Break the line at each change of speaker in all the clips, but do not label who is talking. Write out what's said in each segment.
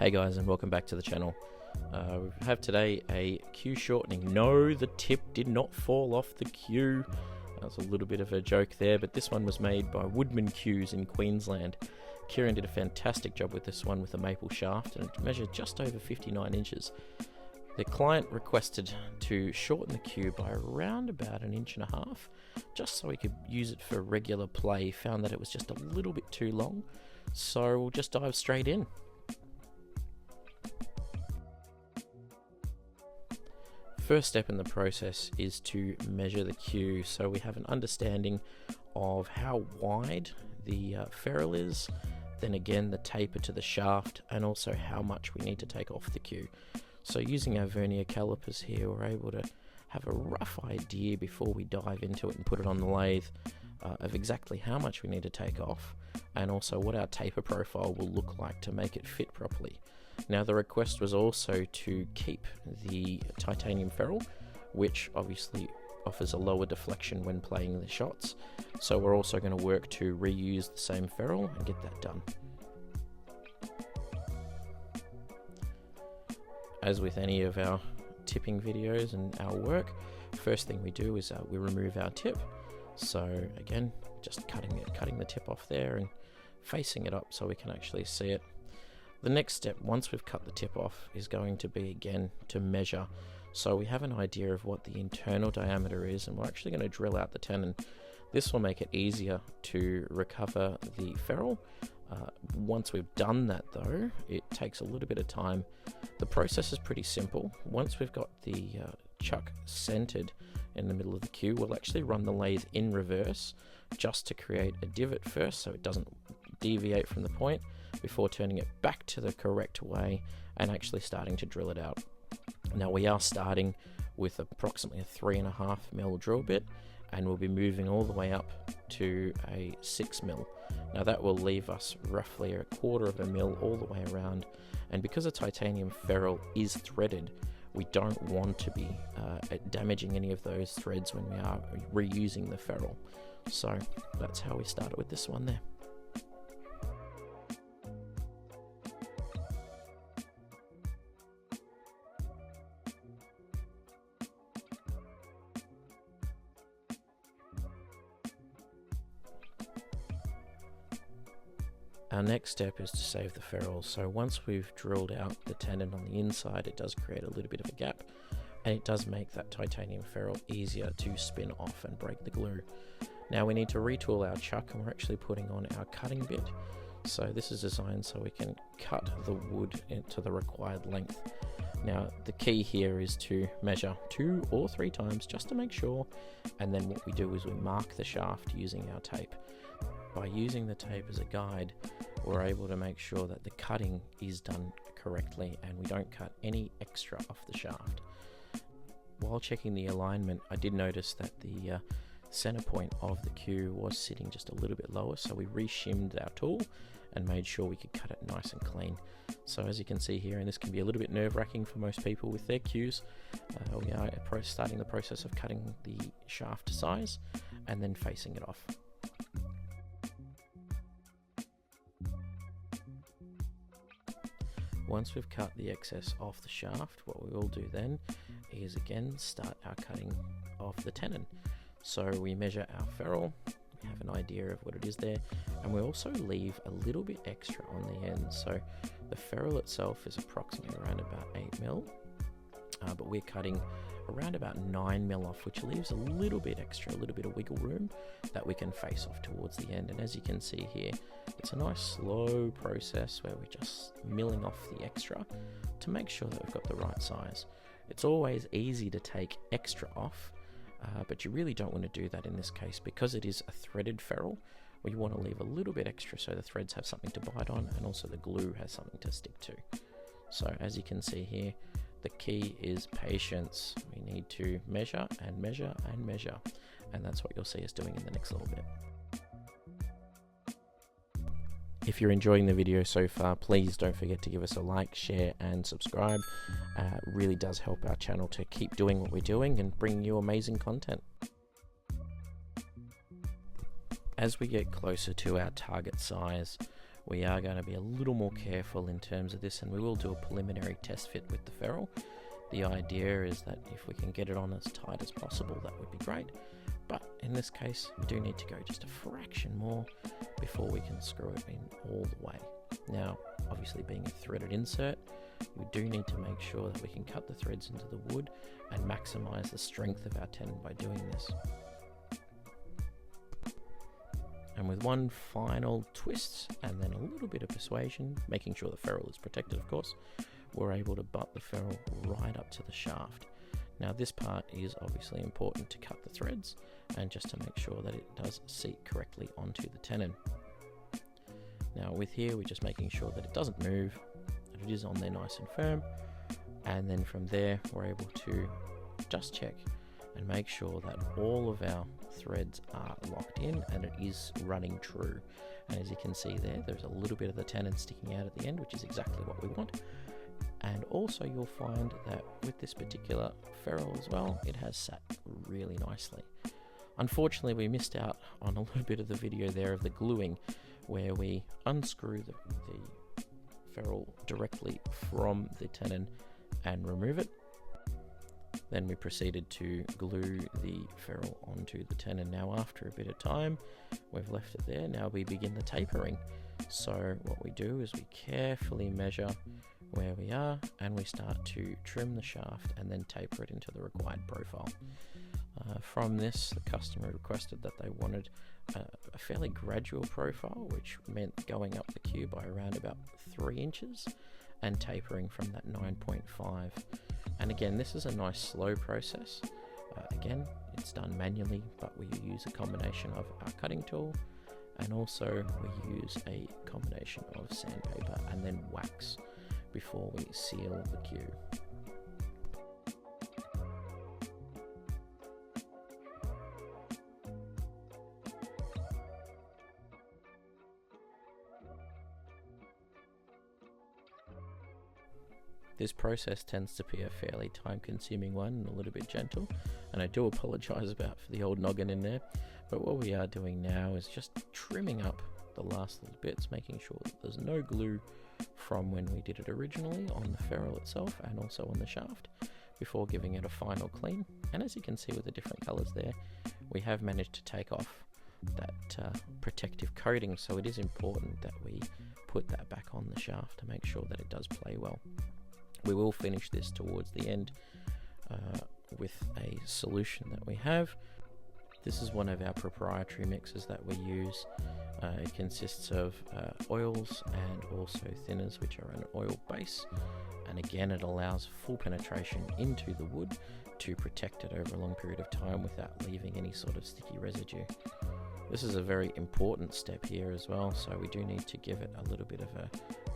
Hey guys, and welcome back to the channel. We have today a queue shortening. No, the tip did not fall off the queue. That was a little bit of a joke there, but this one was made by Woodman queues in Queensland. Kieran did a fantastic job with this one with a maple shaft, and it measured just over 59 inches. The client requested to shorten the queue by around about 1.5 inches, just so he could use it for regular play. Found that it was just a little bit too long, so we'll just dive straight in. First step in the process is to measure the queue, so we have an understanding of how wide the ferrule is, then again the taper to the shaft, and also how much we need to take off the queue. So using our vernier calipers here, we're able to have a rough idea before we dive into it and put it on the lathe of exactly how much we need to take off, and also what our taper profile will look like to make it fit properly. Now the request was also to keep the titanium ferrule, which obviously offers a lower deflection when playing the shots, so we're also going to work to reuse the same ferrule and get that done. As with any of our tipping videos and our work, first thing we do is we remove our tip. So again, just cutting the tip off there and facing it up so we can actually see it. The next step, once we've cut the tip off, is going to be again to measure. So we have an idea of what the internal diameter is, and we're actually going to drill out the tenon. This will make it easier to recover the ferrule. Once we've done that though, it takes a little bit of time. The process is pretty simple. Once we've got the chuck centered in the middle of the queue, we'll actually run the lathe in reverse just to create a divot first so it doesn't deviate from the point, before turning it back to the correct way and actually starting to drill it out. Now we are starting with approximately a 3.5mm drill bit, and we'll be moving all the way up to a 6mm. Now that will leave us roughly 1/4 mil all the way around, and because a titanium ferrule is threaded, we don't want to be damaging any of those threads when we are reusing the ferrule. So that's how we started with this one there. Our next step is to save the ferrule. So once we've drilled out the tenon on the inside, it does create a little bit of a gap, and it does make that titanium ferrule easier to spin off and break the glue. Now we need to retool our chuck, and we're actually putting on our cutting bit. So this is designed so we can cut the wood into the required length. Now the key here is to measure 2 or 3 times just to make sure, and then what we do is we mark the shaft using our tape. By using the tape as a guide, we're able to make sure that the cutting is done correctly and we don't cut any extra off the shaft. While checking the alignment, I did notice that the center point of the queue was sitting just a little bit lower, so we re-shimmed our tool and made sure we could cut it nice and clean. So as you can see here, and this can be a little bit nerve-wracking for most people with their queues, we are starting the process of cutting the shaft to size and then facing it off. Once we've cut the excess off the shaft, what we will do then is again start our cutting of the tenon. So we measure our ferrule, we have an idea of what it is there, and we also leave a little bit extra on the end. So the ferrule itself is approximately around about 8mm, but we're cutting around about 9mm off, which leaves a little bit extra, a little bit of wiggle room that we can face off towards the end. And as you can see here, it's a nice slow process where we're just milling off the extra to make sure that we've got the right size. It's always easy to take extra off, but you really don't want to do that in this case because it is a threaded ferrule. We want to leave a little bit extra so the threads have something to bite on and also the glue has something to stick to. So as you can see here, the key is patience. We need to measure and measure and measure, and that's what you'll see us doing in the next little bit. If you're enjoying the video so far, please don't forget to give us a like, share and subscribe. It really does help our channel to keep doing what we're doing and bringing you amazing content. As we get closer to our target size, we are going to be a little more careful in terms of this, and we will do a preliminary test fit with the ferrule. The idea is that if we can get it on as tight as possible, that would be great. But in this case, we do need to go just a fraction more before we can screw it in all the way. Now, obviously being a threaded insert, we do need to make sure that we can cut the threads into the wood and maximize the strength of our tenon by doing this. And with one final twist and then a little bit of persuasion, making sure the ferrule is protected of course, we're able to butt the ferrule right up to the shaft. Now this part is obviously important to cut the threads and just to make sure that it does seat correctly onto the tenon. Now with here we're just making sure that it doesn't move, that it is on there nice and firm, and then from there we're able to just check and make sure that all of our threads are locked in and it is running true. And as you can see there's a little bit of the tenon sticking out at the end, which is exactly what we want. And also you'll find that with this particular ferrule as well, it has sat really nicely. Unfortunately, we missed out on a little bit of the video there of the gluing, where we unscrew the ferrule directly from the tenon and remove it. Then we proceeded to glue the ferrule onto the tenon. Now after a bit of time, we've left it there. Now we begin the tapering. So what we do is we carefully measure where we are and we start to trim the shaft and then taper it into the required profile. From this, the customer requested that they wanted a fairly gradual profile, which meant going up the queue by around about 3 inches and tapering from that 9.5. And again, this is a nice slow process. Again, it's done manually, but we use a combination of our cutting tool, and also we use a combination of sandpaper and then wax before we seal the queue. This process tends to be a fairly time-consuming one and a little bit gentle, and I do apologize about for the old noggin in there, but what we are doing now is just trimming up the last little bits, making sure that there's no glue from when we did it originally on the ferrule itself and also on the shaft, before giving it a final clean. And as you can see with the different colors there, we have managed to take off that protective coating, so it is important that we put that back on the shaft to make sure that it does play well. We will finish this towards the end with a solution that we have. This is one of our proprietary mixes that we use. It consists of oils and also thinners, which are an oil base, and again it allows full penetration into the wood to protect it over a long period of time without leaving any sort of sticky residue. This is a very important step here as well, so we do need to give it a little bit of a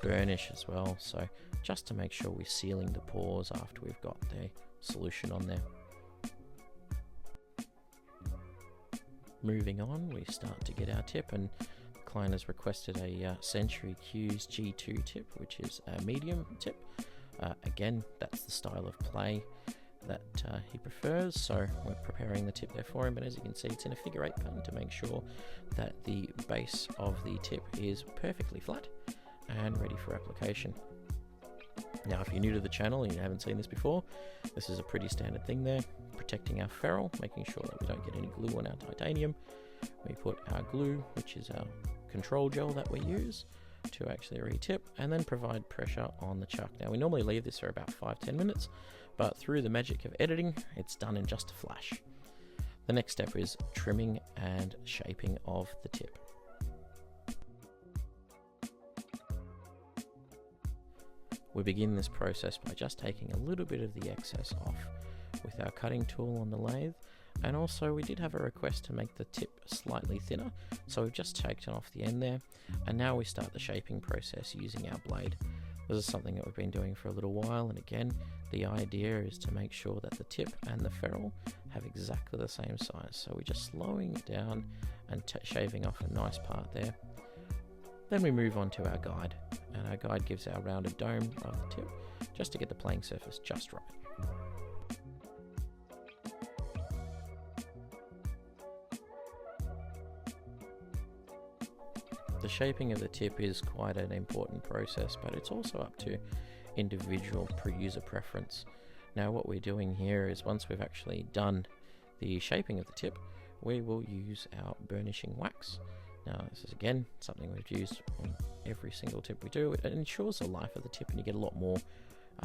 burnish as well, so just to make sure we're sealing the pores after we've got the solution on there. Moving on, we start to get our tip, and the client has requested a Century Q's G2 tip, which is a medium tip. Again, that's the style of play that he prefers, so we're preparing the tip there for him, but as you can see it's in a figure 8 pattern to make sure that the base of the tip is perfectly flat and ready for application. Now if you're new to the channel and you haven't seen this before, this is a pretty standard thing there, protecting our ferrule, making sure that we don't get any glue on our titanium. We put our glue, which is our control gel that we use to actually retip, and then provide pressure on the chuck. Now we normally leave this for about 5-10 minutes, but through the magic of editing, it's done in just a flash. The next step is trimming and shaping of the tip. We begin this process by just taking a little bit of the excess off with our cutting tool on the lathe, and also we did have a request to make the tip slightly thinner, so we've just taken off the end there, and now we start the shaping process using our blade. This is something that we've been doing for a little while, and again the idea is to make sure that the tip and the ferrule have exactly the same size, so we're just slowing it down and shaving off a nice part there. Then we move on to our guide, and our guide gives our rounded dome of the tip just to get the playing surface just right. The shaping of the tip is quite an important process, but it's also up to individual user preference. Now what we're doing here is, once we've actually done the shaping of the tip, we will use our burnishing wax. Now this is again something we've used on every single tip we do. It ensures the life of the tip and you get a lot more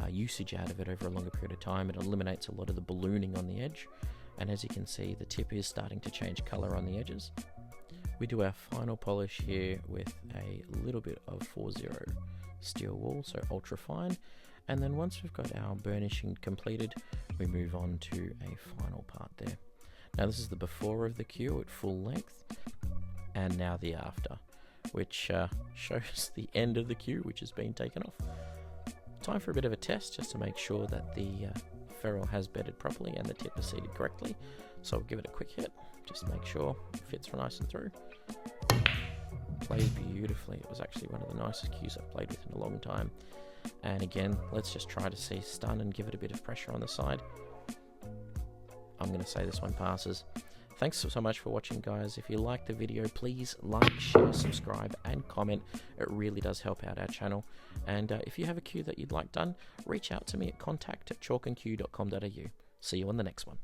usage out of it over a longer period of time. It eliminates a lot of the ballooning on the edge, and as you can see, the tip is starting to change color on the edges. We do our final polish here with a little bit of 40 steel wool, so ultra fine, and then once we've got our burnishing completed, we move on to a final part there. Now this is the before of the cue at full length, and now the after, which shows the end of the cue, which has been taken off. Time for a bit of a test just to make sure that the ferrule has bedded properly and the tip is seated correctly. So I'll give it a quick hit, just to make sure it fits nice and through. Plays beautifully. It was actually one of the nicest cues I've played with in a long time. And again, let's just try to see stun and give it a bit of pressure on the side. I'm going to say this one passes. Thanks so much for watching, guys. If you liked the video, please like, share, subscribe, and comment. It really does help out our channel. And if you have a cue that you'd like done, reach out to me at contact@chalkandcue.com.au. See you on the next one.